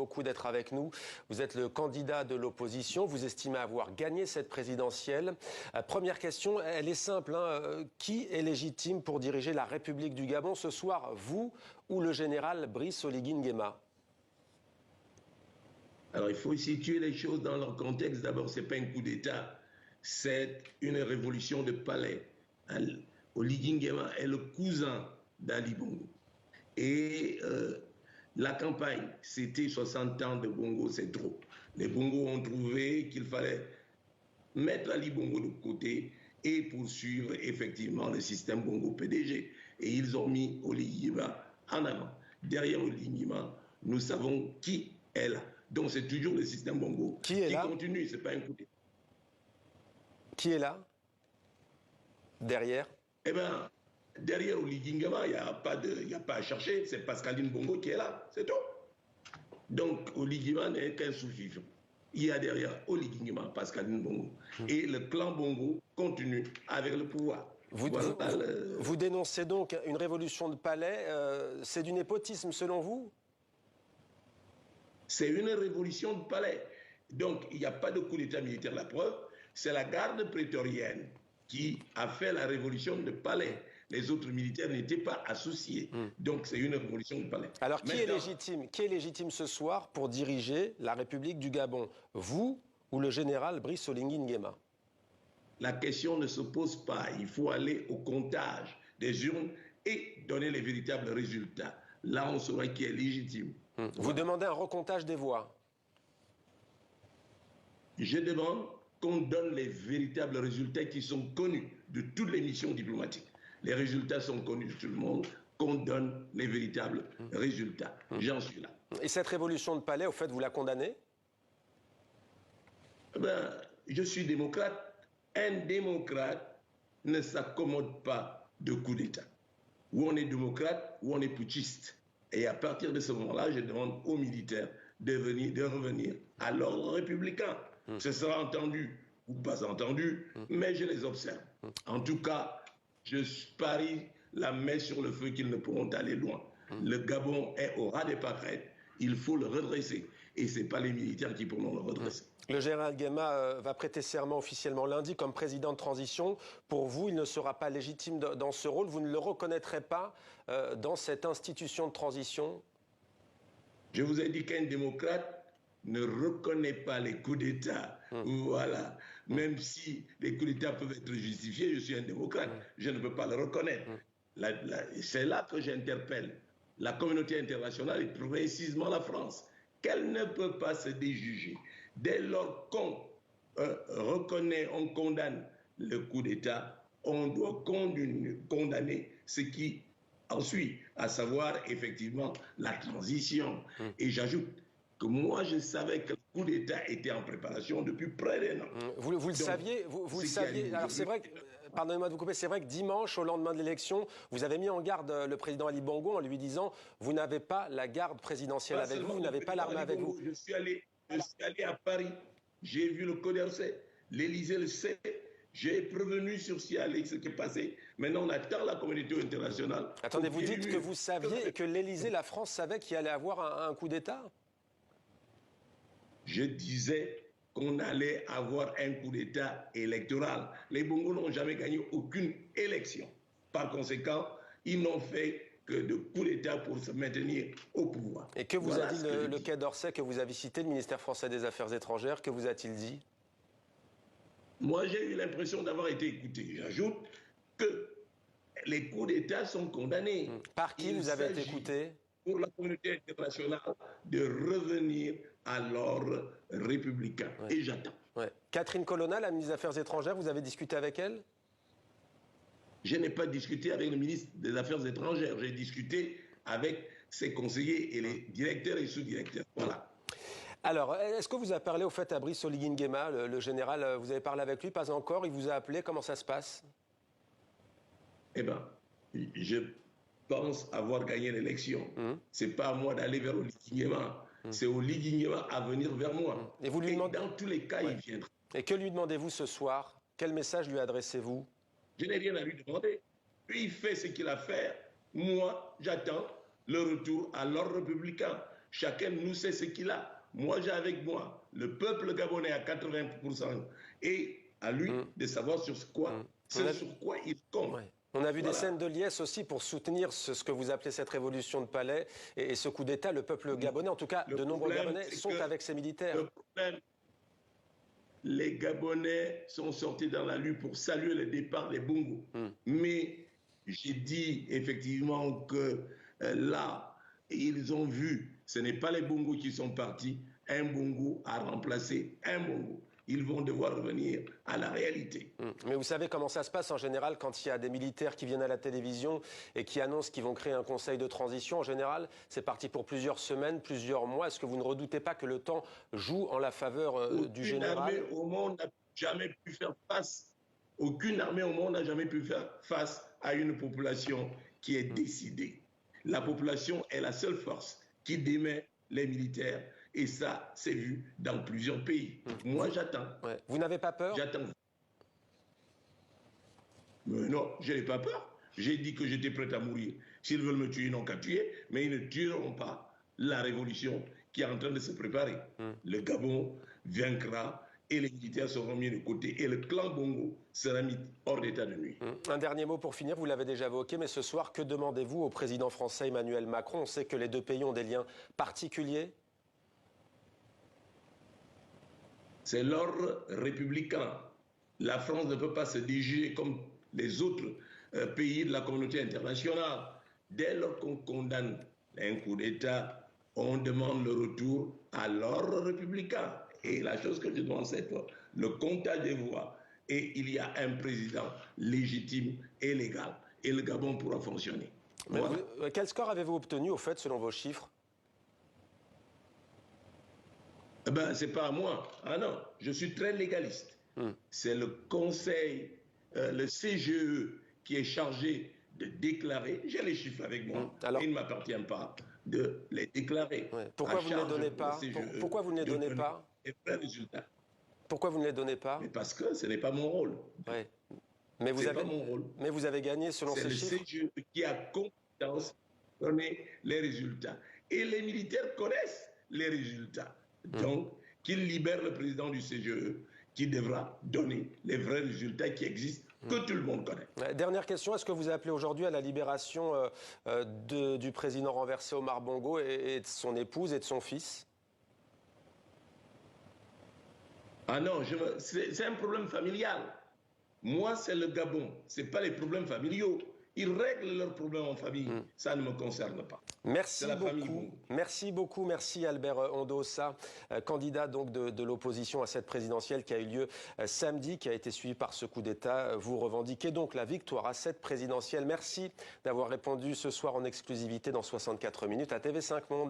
beaucoup d'être avec nous. Vous êtes le candidat de l'opposition. Vous estimez avoir gagné cette présidentielle. Première question, elle est simple. Qui est légitime pour diriger la République du Gabon ce soir, vous ou le général Brice Oligui Nguema? Alors, il faut situer les choses dans leur contexte. D'abord, ce n'est pas un coup d'État, c'est une révolution de palais. Oligui Nguema est le cousin d'Ali Bongo. Et la campagne, c'était 60 ans de Bongo, c'est trop. Les Bongo ont trouvé qu'il fallait mettre Ali Bongo de côté et poursuivre effectivement le système Bongo PDG. Et ils ont mis Oligui Nguema en avant. Derrière Oligui Nguema, nous savons qui est là. Donc c'est toujours le système Bongo qui continue, ce n'est pas un coup d'État. Qui est là? Derrière? Eh bien, derrière Oligui Nguema, il n'y a pas à chercher, c'est Pascaline Bongo qui est là, c'est tout. Donc Oligui Nguema n'est qu'un sous-fifre. Il y a derrière Oligui Nguema, Pascaline Bongo. Et le clan Bongo continue avec le pouvoir. Vous dénoncez donc une révolution de palais, c'est du népotisme selon vous? C'est une révolution de palais. Donc, il n'y a pas de coup d'État militaire. La preuve, c'est la garde prétorienne qui a fait la révolution de palais. Les autres militaires n'étaient pas associés. Donc, c'est une révolution de palais. Alors, qui est légitime ce soir pour diriger la République du Gabon? Vous ou le général Brice Oligui Nguema? La question ne se pose pas. Il faut aller au comptage des urnes et donner les véritables résultats. Là, on saura qui est légitime. Vous demandez un recomptage des voix? Je demande qu'on donne les véritables résultats qui sont connus de toutes les missions diplomatiques. Les résultats sont connus de tout le monde, qu'on donne les véritables résultats. J'en suis là. Et cette révolution de palais, au fait, vous la condamnez? Je suis démocrate. Un démocrate ne s'accommode pas de coup d'État. Ou on est démocrate, ou on est putschiste. Et à partir de ce moment-là, je demande aux militaires de revenir à l'ordre républicain. Ce sera entendu ou pas entendu, mais je les observe. En tout cas, je parie la main sur le feu qu'ils ne pourront aller loin. Le Gabon est au ras des pâquerettes. Il faut le redresser. Et ce n'est pas les militaires qui pourront le redresser. Le général Nguema va prêter serment officiellement lundi comme président de transition. Pour vous, il ne sera pas légitime dans ce rôle. Vous ne le reconnaîtrez pas dans cette institution de transition? Je vous ai dit qu'un démocrate ne reconnaît pas les coups d'État. Voilà. Même si les coups d'État peuvent être justifiés, je suis un démocrate. Je ne peux pas le reconnaître. C'est là que j'interpelle la communauté internationale et précisément la France, qu'elle ne peut pas se déjuger. Dès lors qu'on reconnaît, on condamne le coup d'État, on doit condamner ce qui ensuite, à savoir effectivement la transition. Et j'ajoute que moi je savais que le coup d'État était en préparation depuis près d'un an. Vous le saviez, vous le saviez. Alors c'est vrai que, pardonnez-moi de vous couper, c'est vrai que dimanche, au lendemain de l'élection, vous avez mis en garde le président Ali Bongo en lui disant vous n'avez pas la garde présidentielle avec vous, vous n'avez pas l'armée avec vous. Je suis allé à Paris, j'ai vu le Coderset, l'Élysée le sait. J'ai prévenu sur ce qui est passé. Maintenant, on attend la communauté internationale. Attendez, vous dites que vous saviez et que l'Élysée, la France savait qu'il allait avoir un coup d'État? Je disais qu'on allait avoir un coup d'État électoral. Les Bongo n'ont jamais gagné aucune élection. Par conséquent, ils n'ont fait que de coup d'État pour se maintenir au pouvoir. Et que vous a dit le Quai d'Orsay que vous avez cité, le ministère français des Affaires étrangères? Que vous a-t-il dit? Moi, j'ai eu l'impression d'avoir été écouté. J'ajoute que les coups d'État sont condamnés. Par qui vous avez été écouté? Pour la communauté internationale de revenir à l'ordre républicain. Et j'attends. Catherine Colonna, la ministre des Affaires étrangères, vous avez discuté avec elle? Je n'ai pas discuté avec le ministre des Affaires étrangères. J'ai discuté avec ses conseillers et les directeurs et sous-directeurs. Voilà. Alors, est-ce que vous avez parlé au fait à Brice Oligui Nguema, le général? Vous avez parlé avec lui? Pas encore. Il vous a appelé. Comment ça se passe? Eh bien, je pense avoir gagné l'élection. Ce n'est pas à moi d'aller vers Oligui Nguema. C'est Oligui Nguema à venir vers moi. Et vous lui demandez... dans tous les cas, il viendra. Et que lui demandez-vous ce soir? Quel message lui adressez-vous? Je n'ai rien à lui demander. Lui, il fait ce qu'il a à faire. Moi, j'attends le retour à l'ordre républicain. Chacun de nous sait ce qu'il a. Moi, j'ai avec moi le peuple gabonais à 80% et à lui de savoir sur quoi il compte. Ouais. On a vu des scènes de liesse aussi pour soutenir ce que vous appelez cette révolution de palais et ce coup d'État. Le peuple gabonais, en tout cas, de nombreux Gabonais sont avec ces militaires. Le problème, les Gabonais sont sortis dans la rue pour saluer le départ des Bongo. Mais j'ai dit effectivement que là, ils ont vu, ce n'est pas les Bongo qui sont partis, un Bongo a remplacé un Bongo. Ils vont devoir revenir à la réalité. Mais vous savez comment ça se passe en général quand il y a des militaires qui viennent à la télévision et qui annoncent qu'ils vont créer un conseil de transition. En général, c'est parti pour plusieurs semaines, plusieurs mois. Est-ce que vous ne redoutez pas que le temps joue en la faveur du général? Aucune armée au monde n'a jamais pu faire face. Aucune armée au monde n'a jamais pu faire face à une population qui est décidée. La population est la seule force qui démet les militaires. Et ça, c'est vu dans plusieurs pays. Moi, j'attends. Ouais. Vous n'avez pas peur? J'attends. Mais non, je n'ai pas peur. J'ai dit que j'étais prêt à mourir. S'ils veulent me tuer, ils n'ont qu'à tuer. Mais ils ne tueront pas la révolution qui est en train de se préparer. Le Gabon vaincra et les militaires seront mis de côté. Et le clan Bongo sera mis hors d'état de nuit. Un dernier mot pour finir, vous l'avez déjà évoqué, mais ce soir, que demandez-vous au président français Emmanuel Macron? On sait que les deux pays ont des liens particuliers. C'est l'ordre républicain. La France ne peut pas se diriger comme les autres pays de la communauté internationale. Dès lors qu'on condamne un coup d'État, on demande le retour à l'ordre républicain. Et la chose que je demande, c'est le comptage des voix. Et il y a un président légitime et légal. Et le Gabon pourra fonctionner. Voilà. Quel score avez-vous obtenu, au fait, selon vos chiffres? Ben, c'est pas à moi. Ah non, je suis très légaliste. C'est le conseil, le CGE qui est chargé de déclarer. J'ai les chiffres avec moi. Alors, il ne m'appartient pas de les déclarer. Ouais. Pourquoi vous ne les donnez pas? Pourquoi vous ne les donnez pas? Pourquoi vous ne les donnez pas? Mais parce que ce n'est pas mon rôle. Ouais. Mais vous avez gagné selon ces chiffres. C'est le CGE qui a compétence de donner les résultats. Et les militaires connaissent les résultats. Donc, qu'il libère le président du CGE qui devra donner les vrais résultats qui existent, que tout le monde connaît. Dernière question, est-ce que vous appelez aujourd'hui à la libération du président renversé Omar Bongo et de son épouse et de son fils? Ah non, c'est un problème familial. Moi, c'est le Gabon, ce n'est pas les problèmes familiaux. Ils règlent leurs problèmes en famille. Ça ne me concerne pas. Merci beaucoup. Merci beaucoup. Merci Albert Ondossa, candidat donc de l'opposition à cette présidentielle qui a eu lieu samedi, qui a été suivie par ce coup d'État. Vous revendiquez donc la victoire à cette présidentielle. Merci d'avoir répondu ce soir en exclusivité dans 64 minutes à TV5 Monde.